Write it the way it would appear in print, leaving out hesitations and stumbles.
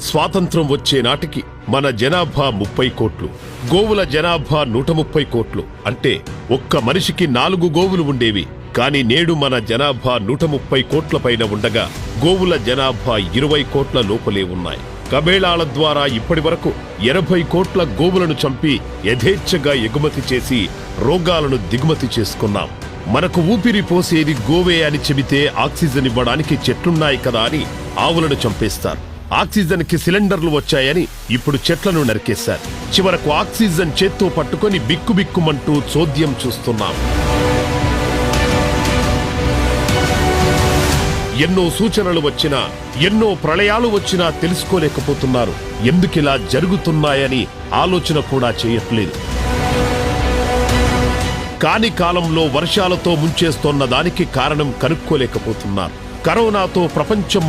స్వాతంత్రం వచ్చే నాటికి మన జనాభా 30 కోట్లు, గోవుల జనాభా 130 కోట్లు. అంటే ఒక్క మనిషికి 4 గోవులు ఉండేవి. కాని నేడు మన జనాభా 130 కోట్ల పైన ఉండగా గోవుల జనాభా 20 కోట్ల లోపలే ఉన్నాయి. కబేళాల ద్వారా ఇప్పటి వరకు 80 కోట్ల గోవులను చంపి యథేచ్ఛగా ఎగుమతి చేసి రోగాలను దిగుమతి చేసుకున్నాం. మనకు ఊపిరి పోసేది గోవే అని చెబితే ఆక్సిజన్ ఇవ్వడానికి చెట్లున్నాయి కదా అని ఆవులను చంపేస్తారు. ఆక్సిజన్ కి సిలిండర్లు వచ్చాయని ఇప్పుడు చెట్లను నరికేశారు. చివరకు ఆక్సిజన్ చేత్తో పట్టుకొని బిక్కుబిక్కుమంటూ చోద్యం చూస్తున్నాం. ఎన్నో సూచనలు వచ్చినా, ఎన్నో ప్రళయాలు వచ్చినా తెలుసుకోలేకపోతున్నారు. ఎందుకిలా జరుగుతున్నాయని ఆలోచన కూడా చేయట్లేదు. కాని కాలంలో వర్షాలతో ముంచేస్తోన్న దానికి కారణం కనుక్కోలేకపోతున్నారు. కరోనాతో ప్రపంచం